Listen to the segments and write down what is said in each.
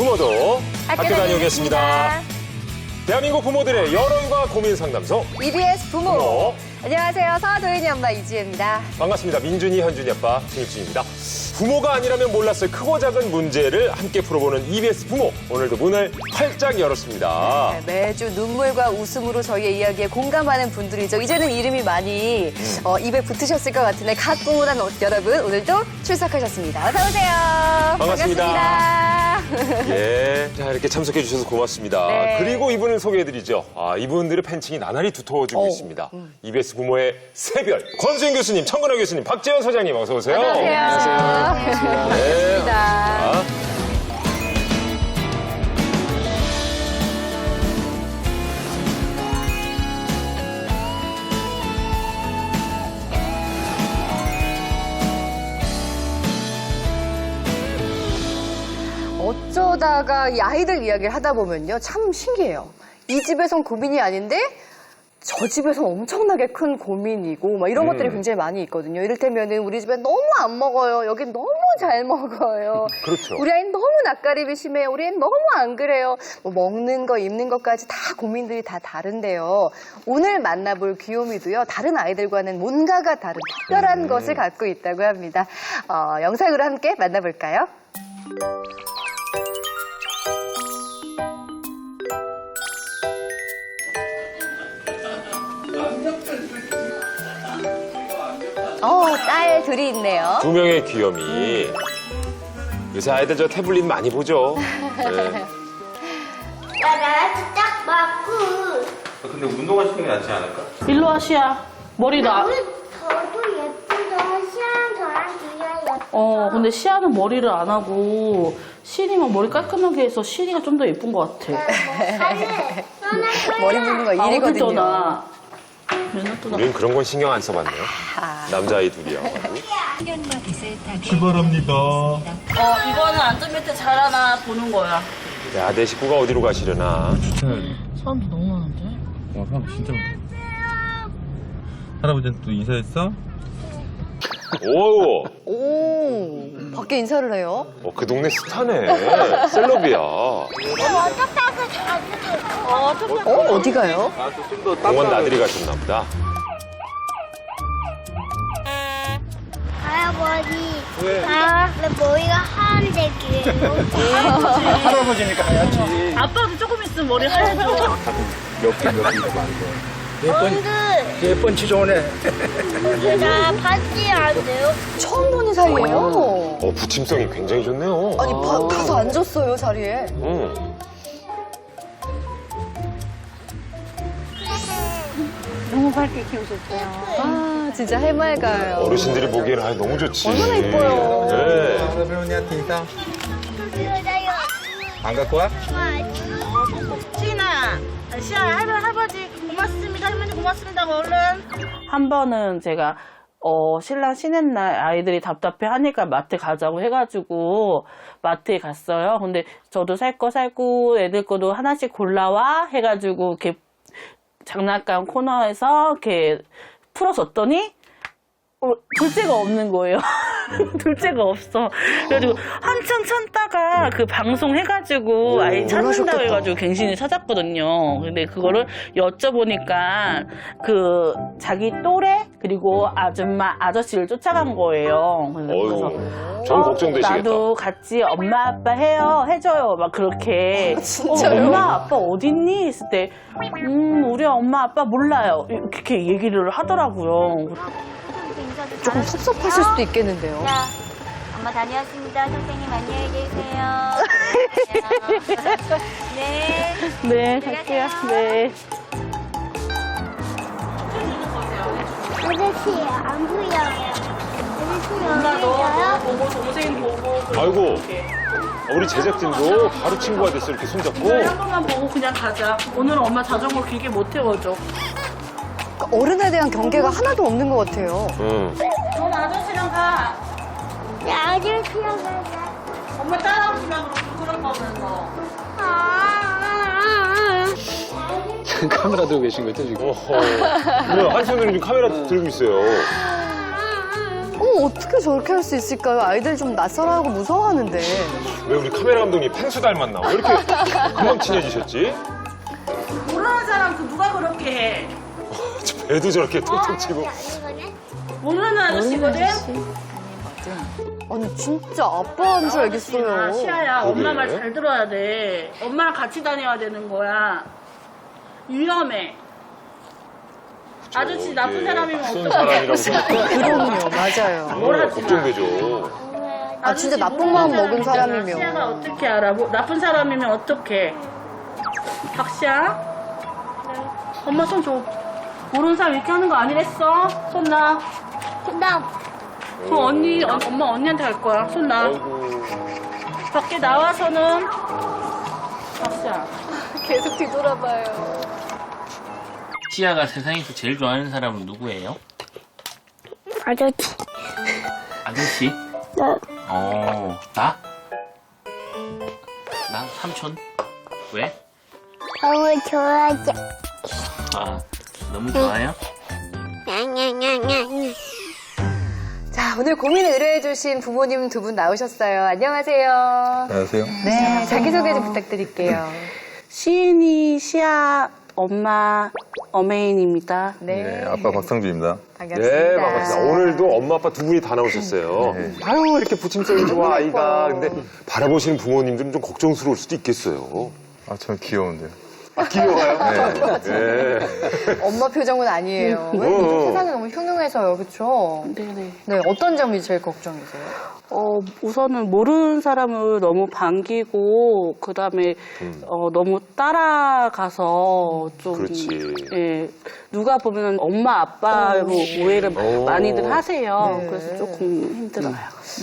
부모도 학교 다녀오겠습니다. 대한민국 부모들의 여론과 고민 상담소 EBS 부모. 부모. 안녕하세요. 서도인이 엄마 이지혜입니다. 반갑습니다. 민준이, 현준이 아빠 김익준입니다. 부모가 아니라면 몰랐을 크고 작은 문제를 함께 풀어보는 EBS 부모. 오늘도 문을 활짝 열었습니다. 네, 매주 눈물과 웃음으로 저희의 이야기에 공감하는 분들이죠. 이제는 이름이 많이 입에 붙으셨을 것 같은데 각 부모란 여러분 오늘도 출석하셨습니다. 어서 오세요. 반갑습니다. 예, 자, 이렇게 참석해 주셔서 고맙습니다. 네. 그리고 이분을 소개해드리죠. 이분들의 팬층이 나날이 두터워지고 있습니다. EBS 부모의 새별 권수영 교수님, 청근호 교수님, 박재현 소장님 어서 오세요. 안녕하세요. 네. 반갑습니다. 자, 어쩌다가 이 아이들 이야기를 하다 보면요. 참 신기해요. 이 집에선 고민이 아닌데 저 집에선 엄청나게 큰 고민이고 막 이런 것들이 굉장히 많이 있거든요. 이를테면은 우리 집에 너무 안 먹어요. 여긴 너무 잘 먹어요. 그렇죠. 우리 아이는 너무 낯가림이 심해요. 우리 애는 너무 안 그래요. 뭐 먹는 거, 입는 것까지 다 고민들이 다 다른데요. 오늘 만나볼 귀요미도요. 다른 아이들과는 뭔가가 다른 특별한 것을 갖고 있다고 합니다. 영상으로 함께 만나볼까요? 딸 둘이 있네요. 두 명의 귀요미. 요새 아이들 저 태블릿 많이 보죠. 네. 나랑 딱 맞고. 근데 운동하시는 게 낫지 않을까? 일로 와, 시야. 머리 나. 우리 저도 예쁘다. 시안 저랑 뒤가 예뻐. 근데 시야는 머리를 안 하고, 신이만 머리 깔끔하게 해서 신이가 좀 더 예쁜 것 같아. 할래. 머리 묶는 거 일이거든요. 아, 맨날 또 나. 우린 그런 건 신경 안 써봤네요. 남자아이 둘이요. 출발합니다. 이거는 안전 밑에 자라나 보는 거야. 야, 내 식구가 어디로 가시려나. 사람도 너무 많은데? 사람 진짜 많다. 할아버지한테 또 인사했어? 오, 오, 밖에 인사를 해요? 그 동네 스타네. 셀럽이야. 어디 가요? 공원 나들이 가셨나 보다. 할아버지. 내 머리가 하얀색이에요. 할아버지니까 하얗지. 아빠도 조금 있으면 머리 하얘져. 몇개 많고. 예쁜 지존해. 나 받지 안 돼요? 처음 보는 사이예요. 부침성이 굉장히 좋네요. 아니, 가서 앉았어요, 자리에. 너무 밝게 키우셨어요. 아, 진짜 해맑아요. 어르신들이 보기에는 너무 좋지. 얼마나 이뻐요. 네. 할아버지한테 인사. 그래요. 안 갖고 와? 시야, 할아버지 고맙습니다. 할머니 고맙습니다. 얼른. 한 번은 제가 신랑 쉬는 날 아이들이 답답해 하니까 마트 가자고 해가지고 마트에 갔어요. 근데 저도 살 거 사고 애들 거도 하나씩 골라와 해가지고 이렇게 장난감 코너에서 이렇게 풀어줬더니 둘째가 없는 거예요. 둘째가 없어. 그래가지고 한참 참다가 그 방송 해가지고 아이 찾는다고 해가지고 갱신이 찾았거든요. 근데 그거를 여쭤보니까 그 자기 또래 그리고 아저씨를 쫓아간 거예요. 그래서 전 걱정되시겠다. 나도 같이 엄마 아빠 해줘요. 막 그렇게. 진짜요? 엄마 아빠 어딨니? 했을 때 우리 엄마 아빠 몰라요. 이렇게 얘기를 하더라고요. 조금 섭섭하실 수도 있겠는데요. 자, 엄마 다녀왔습니다. 선생님 안녕히 계세요. 네. 네, 갈게요. 네. 아저씨 안 보여요. 아저씨 안 보여요? 보고 동생 보고. 아이고, 우리 제작진도 바로 친구가 됐어. 이렇게 손잡고. 한 번만 보고 그냥 가자. 오늘은 엄마 자전거 길게 못 태워줘. 어른에 대한 경계가 하나도 없는 것 같아요. 넌 아저씨랑 가. 네, 아저씨랑 가자. 엄마 따라오지마 그럼 부끄럽다면서. 카메라 들고 계신 거죠, 지금? 한 손으로 지금 카메라 들고 있어요. 어머, 어떻게 저렇게 할 수 있을까요? 아이들 좀 낯설어하고 무서워하는데. 왜 우리 카메라 감독님 펭수 닮았나? 왜 이렇게 금방 친해지셨지? 모르는 사람 그 누가 그렇게 해? 배도 저렇게 통통 치고. 모르는 아저씨거든? 아니 진짜 아빠인 줄 알겠어요. 시아야, 그러게. 엄마 말 잘 들어야 돼. 엄마랑 같이 다녀야 되는 거야. 위험해. 아저씨 나쁜 이게 사람이면 나쁜 어떡해? 사람이라고 생각하면 그럼요, 맞아요. 뭘 하지 마. 걱정되죠. 아, 진짜 아저씨 나쁜 모르는 마음 먹은 사람이잖아. 사람이면. 시아가 어떻게 알아? 나쁜 사람이면 어떡해? 박시아? 엄마 손 줘. 모르는 사람 이렇게 하는 거 아니랬어? 손 놔. 그럼 엄마 언니한테 갈 거야. 손 놔. 아이고. 밖에 나와서는 박시아. 계속 뒤돌아봐요. 시아가 세상에서 제일 좋아하는 사람은 누구예요? 아저씨. 아저씨? 네. 나? 나 삼촌? 왜? 너무 좋아하죠. 너무 좋아요? 자, 오늘 고민 의뢰해주신 부모님 두 분 나오셨어요. 안녕하세요. 안녕하세요. 네, 자기소개 좀 부탁드릴게요. 시은이, 시아, 엄마, 어메인입니다. 네, 아빠 박상주입니다. 반갑습니다. 네, 반갑습니다. 오늘도 엄마, 아빠 두 분이 다 나오셨어요. 아유, 이렇게 부침성이 좋아, 아이가. 근데 바라보시는 부모님들은 좀 걱정스러울 수도 있겠어요. 아, 저는 귀여운데요. 아, 귀여워요? 네. 엄마 표정은 아니에요. 왜 요즘 세상이 너무 흉흉해서요, 그렇죠? 네네. 네, 어떤 점이 제일 걱정이세요? 우선은 모르는 사람을 너무 반기고, 그 다음에, 너무 따라가서 좀. 그렇지. 예, 누가 보면 엄마, 아빠로 오해를 많이들 하세요. 네. 그래서 조금 힘들어요.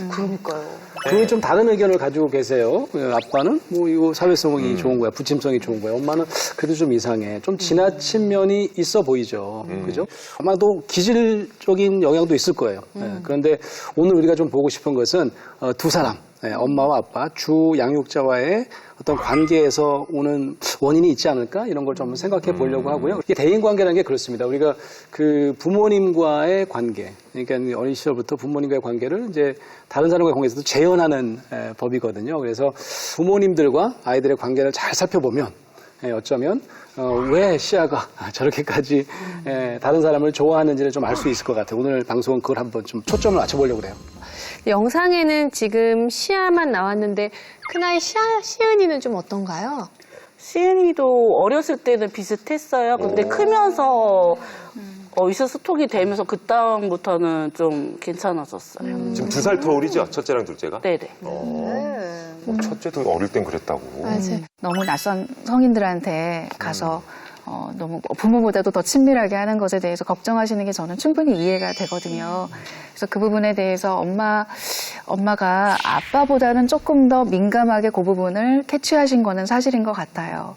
그러니까요. 그게 좀 다른 의견을 가지고 계세요. 아빠는 뭐 이거 사회성이 좋은 거야, 부침성이 좋은 거야. 엄마는 그래도 좀 이상해. 좀 지나친 면이 있어 보이죠. 그죠? 아마도 기질적인 영향도 있을 거예요. 그런데 오늘 우리가 좀 보고 싶은 것은 두 사람, 엄마와 아빠, 주 양육자와의 어떤 관계에서 오는 원인이 있지 않을까? 이런 걸 좀 생각해 보려고 하고요. 이게 대인 관계라는 게 그렇습니다. 우리가 그 부모님과의 관계, 그러니까 어린 시절부터 부모님과의 관계를 이제 다른 사람과의 관계에서도 재현하는 법이거든요. 그래서 부모님들과 아이들의 관계를 잘 살펴보면 어쩌면 왜 시아가 저렇게까지 다른 사람을 좋아하는지를 좀 알 수 있을 것 같아요. 오늘 방송은 그걸 한번 좀 초점을 맞춰보려고 그래요. 영상에는 지금 시아만 나왔는데 큰아이 시은이는 좀 어떤가요? 시은이도 어렸을 때는 비슷했어요. 근데 크면서 의사소통이 되면서 그다음부터는 좀 괜찮아졌어요. 지금 2살 터울이죠? 첫째랑 둘째가? 네네. 첫째도 어릴 땐 그랬다고. 맞아요. 너무 낯선 성인들한테 가서 너무 부모보다도 더 친밀하게 하는 것에 대해서 걱정하시는 게 저는 충분히 이해가 되거든요. 그래서 그 부분에 대해서 엄마가 아빠보다는 조금 더 민감하게 그 부분을 캐치하신 거는 사실인 것 같아요.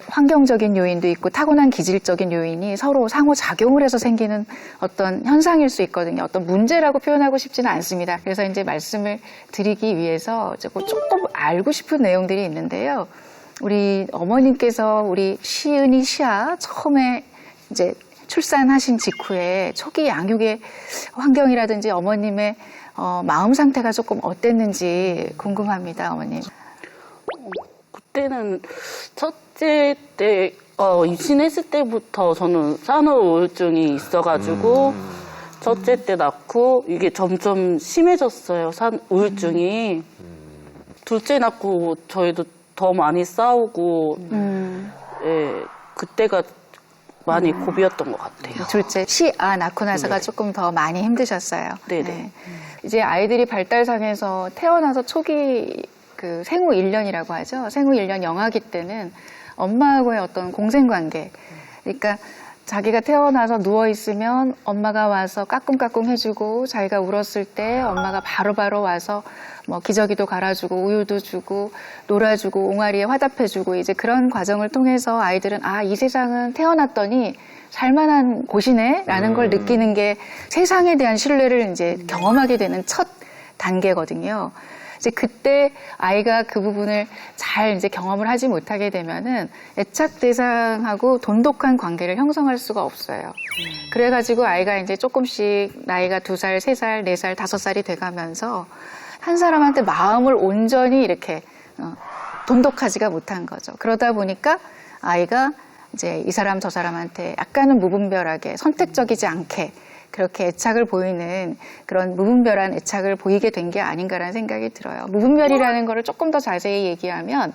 환경적인 요인도 있고 타고난 기질적인 요인이 서로 상호작용을 해서 생기는 어떤 현상일 수 있거든요. 어떤 문제라고 표현하고 싶지는 않습니다. 그래서 이제 말씀을 드리기 위해서 조금 알고 싶은 내용들이 있는데요. 우리 어머님께서 우리 시은이 시아 처음에 이제 출산하신 직후에 초기 양육의 환경이라든지 어머님의 마음 상태가 조금 어땠는지 궁금합니다, 어머님. 그때는 첫째 때 임신했을 때부터 저는 산후우울증이 있어가지고 첫째 때 낳고 이게 점점 심해졌어요. 우울증이. 둘째 낳고 저희도 더 많이 싸우고 예, 그때가 많이 고비였던 것 같아요. 둘째 시아 낳고 나서가 조금 더 많이 힘드셨어요. 네네. 네. 이제 아이들이 발달상에서 태어나서 초기 그 생후 1년이라고 하죠. 생후 1년 영아기 때는 엄마하고의 어떤 공생관계. 그러니까 자기가 태어나서 누워있으면 엄마가 와서 까꿍까꿍 해주고 자기가 울었을 때 엄마가 바로바로 와서 뭐 기저귀도 갈아주고 우유도 주고 놀아주고 옹알이에 화답해주고 이제 그런 과정을 통해서 아이들은 이 세상은 태어났더니 살만한 곳이네 라는 걸 느끼는 게 세상에 대한 신뢰를 이제 경험하게 되는 첫 단계거든요. 이제 그때 아이가 그 부분을 잘 이제 경험을 하지 못하게 되면은 애착 대상하고 돈독한 관계를 형성할 수가 없어요. 그래가지고 아이가 이제 조금씩 나이가 2살, 3살, 4살, 5살이 돼가면서 한 사람한테 마음을 온전히 이렇게 돈독하지가 못한 거죠. 그러다 보니까 아이가 이제 이 사람 저 사람한테 약간은 무분별하게 선택적이지 않게 그렇게 애착을 보이는 그런 무분별한 애착을 보이게 된 게 아닌가라는 생각이 들어요. 무분별이라는 거를 조금 더 자세히 얘기하면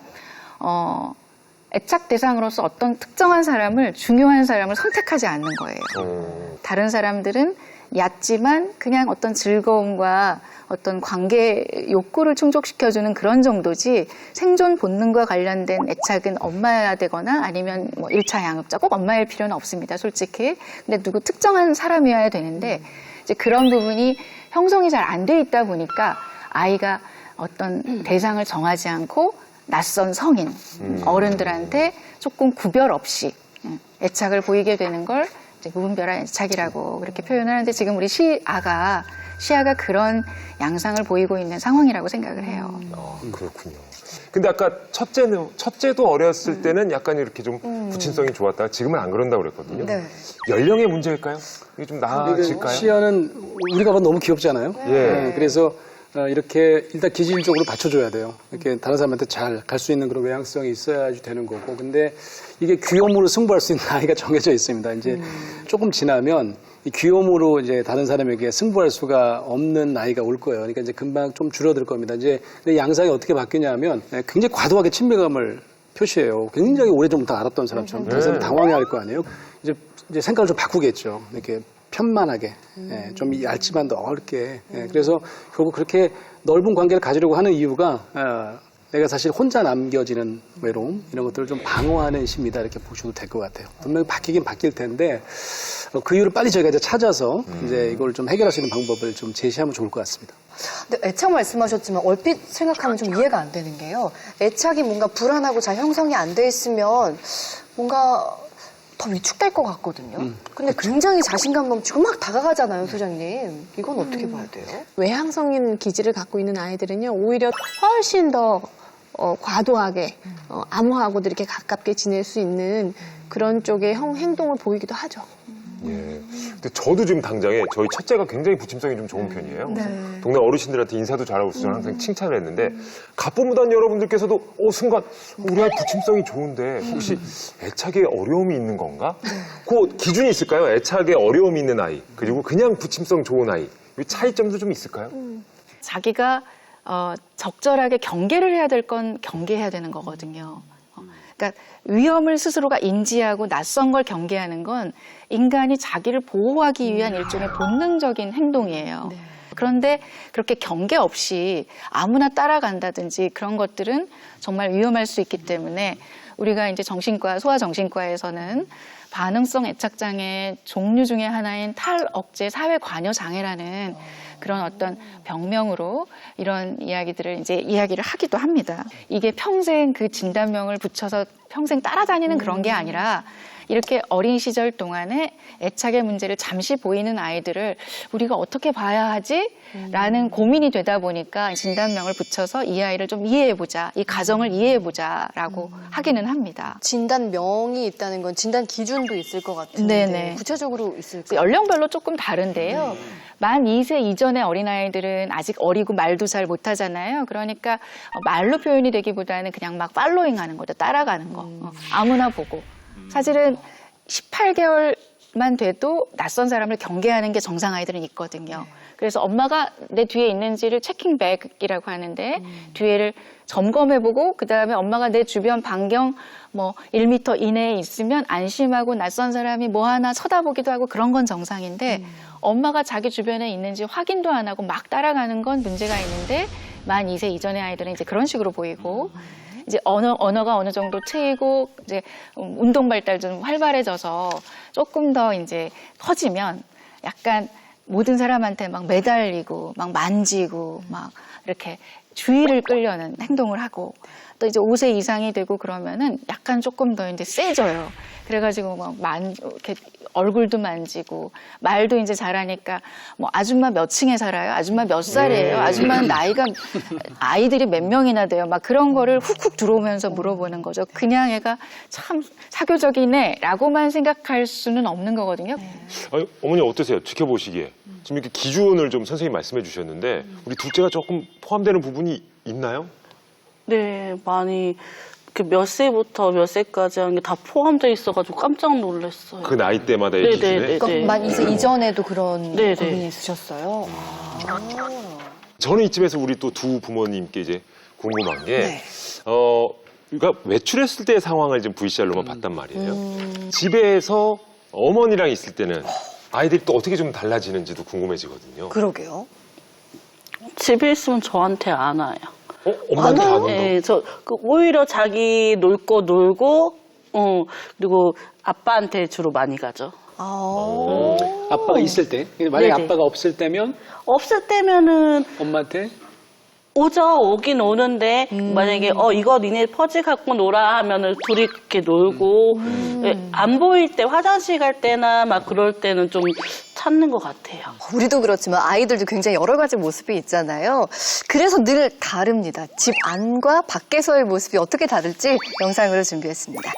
애착 대상으로서 어떤 특정한 사람을, 중요한 사람을 선택하지 않는 거예요. 다른 사람들은 얕지만 그냥 어떤 즐거움과 어떤 관계 욕구를 충족시켜주는 그런 정도지 생존 본능과 관련된 애착은 엄마야 되거나 아니면 뭐 1차 양육자, 꼭 엄마일 필요는 없습니다, 솔직히. 근데 누구 특정한 사람이어야 되는데 이제 그런 부분이 형성이 잘 안 돼 있다 보니까 아이가 어떤 대상을 정하지 않고 낯선 성인, 어른들한테 조금 구별 없이 애착을 보이게 되는 걸 이제 무분별한 애착이라고 그렇게 표현을 하는데 지금 우리 시아가 그런 양상을 보이고 있는 상황이라고 생각을 해요. 그렇군요. 근데 아까 첫째도 어렸을 때는 약간 이렇게 좀 부침성이 좋았다가 지금은 안 그런다고 그랬거든요. 네. 연령의 문제일까요? 이게 좀 나아질까요? 시아는 우리가 봐도 너무 귀엽잖아요. 예. 그래서 이렇게 일단 기질적으로 받쳐줘야 돼요. 이렇게 다른 사람한테 잘 갈 수 있는 그런 외향성이 있어야지 되는 거고. 근데 이게 귀염으로 승부할 수 있는 나이가 정해져 있습니다. 이제 조금 지나면 이 귀염으로 이제 다른 사람에게 승부할 수가 없는 나이가 올 거예요. 그러니까 이제 금방 좀 줄어들 겁니다. 이제 양상이 어떻게 바뀌냐면 굉장히 과도하게 친밀감을 표시해요. 굉장히 오래전부터 알았던 사람처럼. 그래서 당황해야 할 거 아니에요. 이제 생각을 좀 바꾸겠죠. 이렇게 편만하게, 좀 얇지만 넓게. 그래서 결국 그렇게 넓은 관계를 가지려고 하는 이유가 내가 사실 혼자 남겨지는 외로움 이런 것들을 좀 방어하는 심이다 이렇게 보셔도 될 것 같아요. 분명히 바뀌긴 바뀔 텐데 그 이유를 빨리 저희가 이제 찾아서 이제 이걸 좀 해결할 수 있는 방법을 좀 제시하면 좋을 것 같습니다. 근데 애착 말씀하셨지만 얼핏 생각하면 좀 이해가 안 되는 게요. 애착이 뭔가 불안하고 잘 형성이 안 돼 있으면 뭔가 더 위축될 것 같거든요. 근데 굉장히 자신감 넘치고 막 다가가잖아요, 소장님. 이건 어떻게 봐야 돼요? 외향성인 기질을 갖고 있는 아이들은요, 오히려 훨씬 더 과도하게 암호하고도 이렇게 가깝게 지낼 수 있는 그런 쪽의 행동을 보이기도 하죠. 예. 근데 저도 지금 당장에 저희 첫째가 굉장히 부침성이 좀 좋은 편이에요. 그래서 동네 어르신들한테 인사도 잘하고 저는 항상 칭찬을 했는데 갑부무단 여러분들께서도 순간 우리 아이 부침성이 좋은데 혹시 애착에 어려움이 있는 건가? 그 기준이 있을까요? 애착에 어려움이 있는 아이 그리고 그냥 부침성 좋은 아이 이 차이점도 좀 있을까요? 자기가 적절하게 경계를 해야 될 건 경계해야 되는 거거든요. 그러니까 위험을 스스로가 인지하고 낯선 걸 경계하는 건 인간이 자기를 보호하기 위한 일종의 본능적인 행동이에요. 그런데 그렇게 경계 없이 아무나 따라간다든지 그런 것들은 정말 위험할 수 있기 때문에 우리가 이제 정신과, 소아정신과에서는 반응성 애착장애 종류 중에 하나인 탈억제 사회관여장애라는 그런 어떤 병명으로 이런 이야기들을 이제 이야기를 하기도 합니다. 이게 평생 그 진단명을 붙여서 평생 따라다니는 그런 게 아니라 이렇게 어린 시절 동안에 애착의 문제를 잠시 보이는 아이들을 우리가 어떻게 봐야 하지? 라는 고민이 되다 보니까 진단명을 붙여서 이 아이를 좀 이해해보자, 이 가정을 이해해보자 라고 하기는 합니다. 진단명이 있다는 건 진단 기준도 있을 것 같은데 네네. 구체적으로 있을까요? 연령별로 조금 다른데요. 만 2세 이전의 어린아이들은 아직 어리고 말도 잘 못하잖아요. 그러니까 말로 표현이 되기보다는 그냥 막 팔로잉하는 거죠. 따라가는 거. 아무나 보고. 사실은 18개월만 돼도 낯선 사람을 경계하는 게 정상 아이들은 있거든요. 그래서 엄마가 내 뒤에 있는지를 체킹백이라고 하는데 뒤에를 점검해보고 그다음에 엄마가 내 주변 반경 뭐 1m 이내에 있으면 안심하고 낯선 사람이 뭐 하나 쳐다보기도 하고 그런 건 정상인데 엄마가 자기 주변에 있는지 확인도 안 하고 막 따라가는 건 문제가 있는데 만 2세 이전의 아이들은 이제 그런 식으로 보이고 이제 언어가 어느 정도 트이고 이제 운동 발달 좀 활발해져서 조금 더 이제 커지면 약간 모든 사람한테 막 매달리고 막 만지고 막 이렇게 주의를 끌려는 행동을 하고 또 이제 5세 이상이 되고 그러면은 약간 조금 더 이제 세져요. 그래가지고 막 이렇게 얼굴도 만지고 말도 이제 잘하니까 뭐 아줌마 몇 층에 살아요? 아줌마 몇 살이에요? 아줌마는 나이가 아이들이 몇 명이나 돼요? 막 그런 거를 훅훅 들어오면서 물어보는 거죠. 그냥 애가 참 사교적이네라고만 생각할 수는 없는 거거든요. 아니, 어머니 어떠세요? 지켜보시기에. 지금 이렇게 기준을 좀 선생님이 말씀해 주셨는데 우리 둘째가 조금 포함되는 부분이 있나요? 네, 많이 몇 세부터 몇 세까지 하는 게 다 포함되어 있어가지고 깜짝 놀랐어요. 그 나이대마다의 네네, 기준에? 네. 그러니까 많이 이전에도 그런 네네. 부분이 있으셨어요? 저는 이쯤에서 우리 또 두 부모님께 이제 궁금한 게, 네. 그러니까 외출했을 때의 상황을 지금 VCR로만 봤단 말이에요. 집에서 어머니랑 있을 때는 아이들이 또 어떻게 좀 달라지는지도 궁금해지거든요. 그러게요. 집에 있으면 저한테 안 와요. 엄마한테 안 온다고? 네, 오히려 자기 놀 거 놀고, 그리고 아빠한테 주로 많이 가죠. 아빠가 있을 때, 만약에 네네. 아빠가 없을 때면 없을 때면은 엄마한테 오긴 오는데 만약에 이거 니네 퍼즐 갖고 놀아 하면은 둘이 그렇게 놀고 안 보일 때 화장실 갈 때나 막 그럴 때는 좀 찾는 것 같아요. 우리도 그렇지만 아이들도 굉장히 여러 가지 모습이 있잖아요. 그래서 늘 다릅니다. 집 안과 밖에서의 모습이 어떻게 다를지 영상으로 준비했습니다.